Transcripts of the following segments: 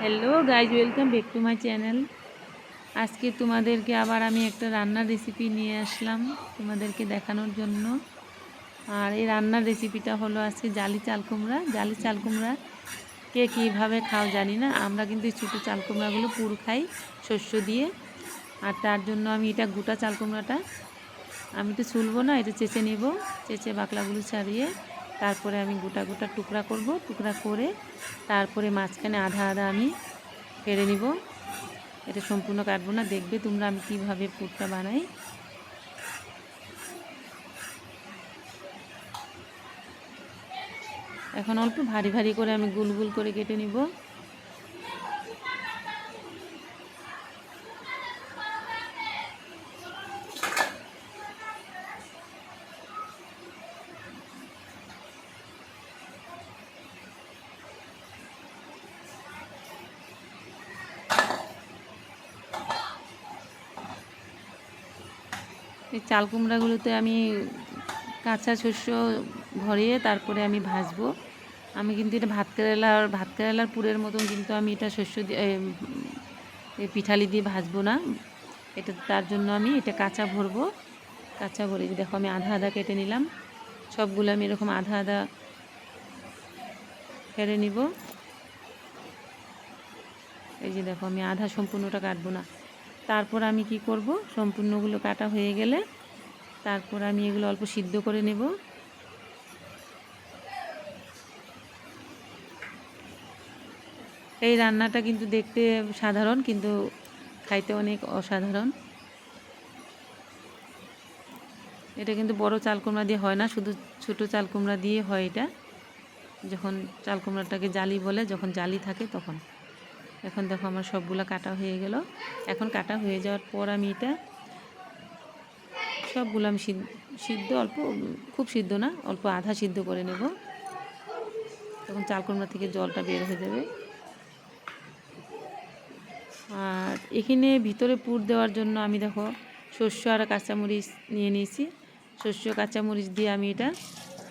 Hello guys, welcome back to my channel. আজকে তোমাদেরকে আবার আমি একটা রান্নার রেসিপি নিয়ে আসলাম তোমাদেরকে দেখানোর জন্য। আর এই রান্নার রেসিপিটা হলো আজকে জালি চাল কুমড়া। জালি চাল কুমড়া কে কীভাবে খাও জানি না, আমরা কিন্তু এই ছোটো চাল কুমড়াগুলো পুর খাই শস্য দিয়ে। আর তার জন্য আমি এটা গোটা চাল কুমড়াটা আমি তো ছুলবো না, এটা চেঁচে নেব। চেঁচে বাকলাগুলো ছাড়িয়ে তারপরে আমি গোটা গোটা টুকরা করব। টুকরা করে তারপরে মাঝখানে আধা আধা আমি কেটে নিব। এটা সম্পূর্ণ কাটবো না, দেখবে তোমরা আমি কিভাবে পুরটা বানাই। এখন অল্প ভারী ভারী করে আমি গুল গুল করে কেটে নিব। এই চাল কুমড়াগুলোতে আমি কাঁচা শস্য ভরিয়ে তারপরে আমি ভাজবো। আমি কিন্তু এটা ভাত কেরালার পুরের মতন কিন্তু আমি এটা শস্য দিয়ে পিঠালি দিয়ে ভাজবো না। এটা তার জন্য আমি এটা কাঁচা ভরবো। কাঁচা ভরে দেখো আমি আধা আধা কেটে নিলাম। সবগুলো আমি এরকম আধা আধা কেটে নিব। এই যে দেখো আমি আধা সম্পূর্ণটা কাটবো না। তারপর আমি কি করব, সম্পূর্ণগুলো কাটা হয়ে গেলে তারপর আমি এগুলো অল্প সিদ্ধ করে নেব। এই রান্নাটা কিন্তু দেখতে সাধারণ, কিন্তু খাইতে অনেক অসাধারণ। এটা কিন্তু বড় চাল কুমড়া দিয়ে হয় না, শুধু ছোটো চাল কুমড়া দিয়ে হয় এটা। যখন চাল কুমড়াটাকে জালি বলে, যখন জালি থাকে তখন। এখন দেখো আমার সবগুলো কাটা হয়ে গেল। এখন কাটা হয়ে যাওয়ার পর আমি এটা সবগুলো আমি সিদ্ধ অল্প, খুব সিদ্ধ না, অল্প আধা সিদ্ধ করে নেব। তখন চাল কুমড়া থেকে জলটা বের হয়ে যাবে। আর এখানে ভিতরে পুর দেওয়ার জন্য আমি দেখো শস্য আর কাঁচামরিচ নিয়ে নিয়েছি। শস্য কাঁচামরিচ দিয়ে আমি এটা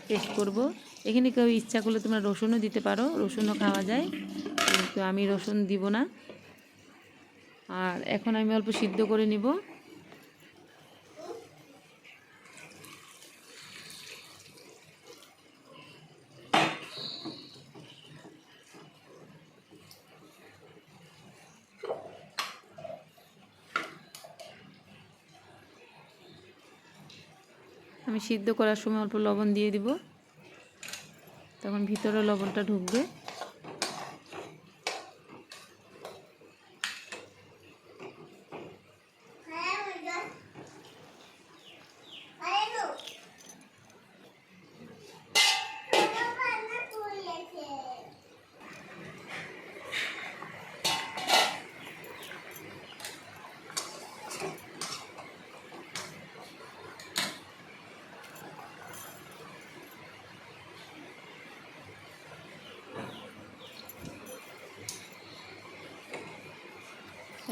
পেস্ট করব। এখানে কেউ ইচ্ছা করলে তোমরা রসুনও দিতে পারো, রসুনও খাওয়া যায়, কিন্তু আমি রসুন দিব না। আর এখন আমি অল্প সিদ্ধ করে নিব। আমি সিদ্ধ করার সময় অল্প লবণ দিয়ে দিব, তখন ভিতরে লবণটা ঢুকবে।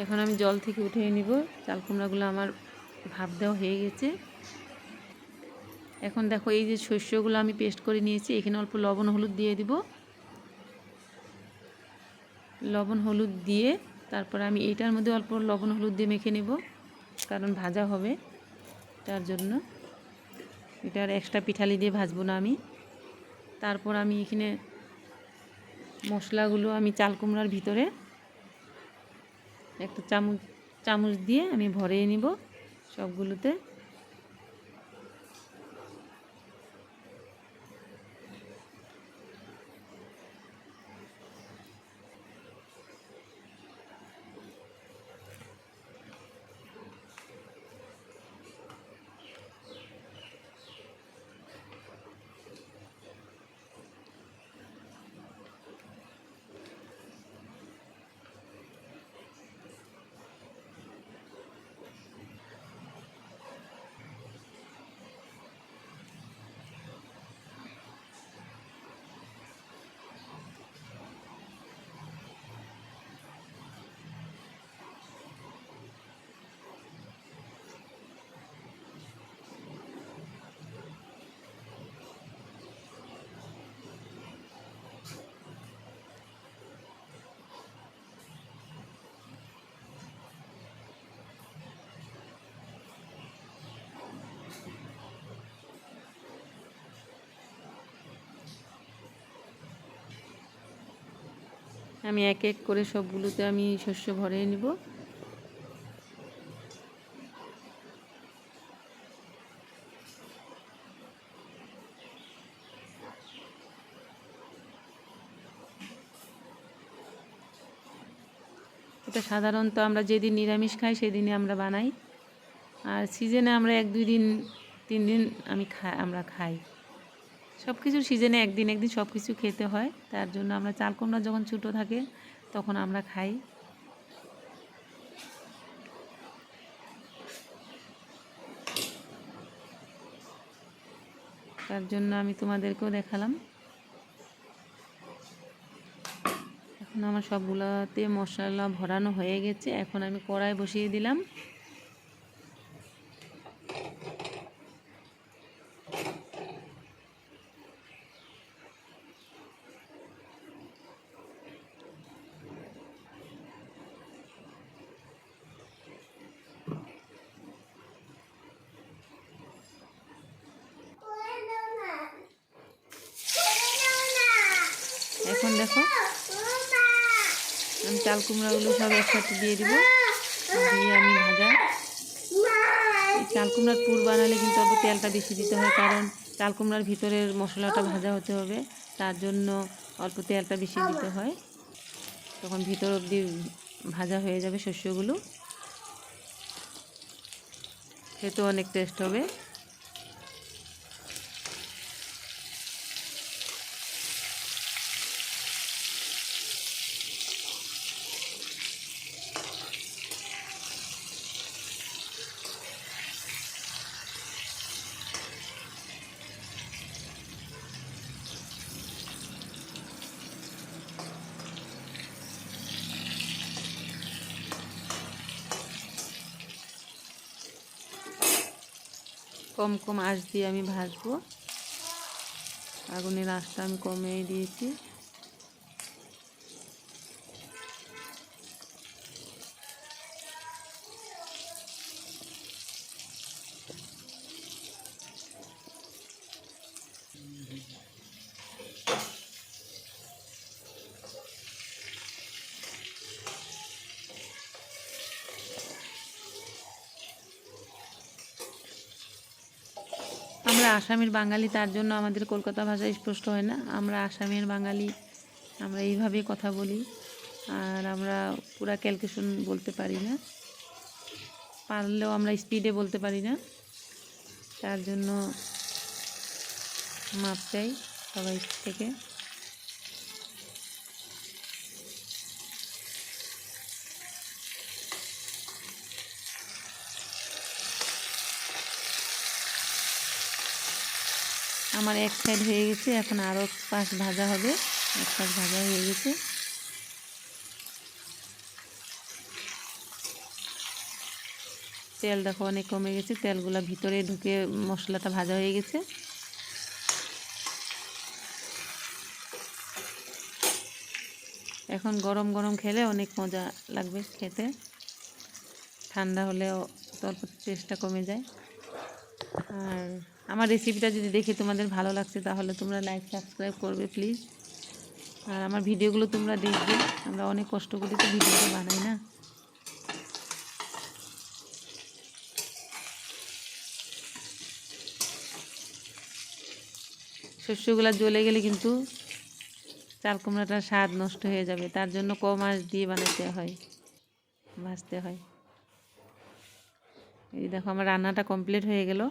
এখন আমি জল থেকে উঠিয়ে নিব। চাল কুমড়াগুলো আমার ভাপ দেওয়া হয়ে গেছে। এখন দেখো এই যে শস্যগুলো আমি পেস্ট করে নিয়েছি, এখানে অল্প লবণ হলুদ দিয়ে দিব। লবণ হলুদ দিয়ে তারপর আমি এইটার মধ্যে অল্প লবণ হলুদ দিয়ে মেখে নেব, কারণ ভাজা হবে তার জন্য। এটা আর এক্সট্রা পিঠালি দিয়ে ভাজবো না আমি। তারপর আমি এখানে মশলাগুলো আমি চাল কুমড়ার ভিতরে একটা চামচ দিয়ে আমি ভরিয়ে নিব সবগুলোতে। আমি এক এক করে সবগুলোতে আমি শস্য ভরিয়ে নিব। এটা সাধারণত আমরা যেদিন নিরামিষ খাই সেদিনই আমরা বানাই, আর সিজনে আমরা 1-2 দিন 3 দিন আমরা খাই। সব কিছুর সিজনে একদিন একদিন সব কিছু খেতে হয়, তার জন্য আমরা চাল কুমড়া যখন ছোটো থাকে তখন আমরা খাই। তার জন্য আমি তোমাদেরকেও দেখালাম। এখন আমার সবগুলোতে মশলা ভরানো হয়ে গেছে। এখন আমি কড়াই বসিয়ে দিলাম। এখন দেখো আমি চাল কুমড়াগুলো সব একসাথে দিয়ে দিব, দিয়ে আমি ভাজা। এই চাল কুমড়ার পুর বানালে কিন্তু অল্প তেলটা বেশি দিতে হয়, কারণ চাল কুমড়ার ভিতরের মশলাটা ভাজা হতে হবে, তার জন্য অল্প তেলটা বেশি দিতে হয়। তখন ভিতর অবধি ভাজা হয়ে যাবে শস্যগুলো, খেতেও অনেক টেস্ট হবে। কম কম আঁচ দিয়ে আমি ভাজবো, আগুনের আঁচটা আমি কমিয়ে দিয়েছি। আমরা আসামের বাঙালি, তার জন্য আমাদের কলকাতা ভাষা স্পষ্ট হয় না। আমরা আসামের বাঙালি, আমরা এইভাবেই কথা বলি, আর আমরা পুরা ক্যালকুলেশন বলতে পারি না, পারলেও আমরা স্পিডে বলতে পারি না, তার জন্য মাপ চাই সবাই থেকে। আমার এক সাইড হয়ে গেছে, এখন আরও পাশ ভাজা হবে। এক পাশ ভাজা হয়ে গেছে। তেল দেখো অনেক কমে গেছে, তেলগুলো ভিতরে ঢুকে মশলাটা ভাজা হয়ে গেছে। এখন গরম গরম খেলে অনেক মজা লাগবে খেতে, ঠান্ডা হলেও অল্প টেস্টটা কমে যায়। আর আমার রেসিপিটা যদি দেখে তোমাদের ভালো লাগছে তাহলে তোমরা লাইক সাবস্ক্রাইব করবে প্লিজ। আর আমার ভিডিওগুলো তোমরা দেখবে, আমরা অনেক কষ্ট করে তো ভিডিওটা বানাই না। শস্যগুলো জ্বলে গেলে কিন্তু চাল কুমড়াটার স্বাদ নষ্ট হয়ে যাবে, তার জন্য কম আঁচ দিয়ে বানাতে হয়, ভাজতে হয়। এই দেখো আমার রান্নাটা কমপ্লিট হয়ে গেল।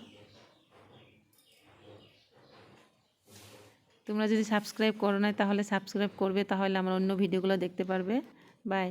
তোমরা যদি সাবস্ক্রাইব করো না তাহলে সাবস্ক্রাইব করবে, তাহলে আমার অন্য ভিডিওগুলো দেখতে পারবে। বাই।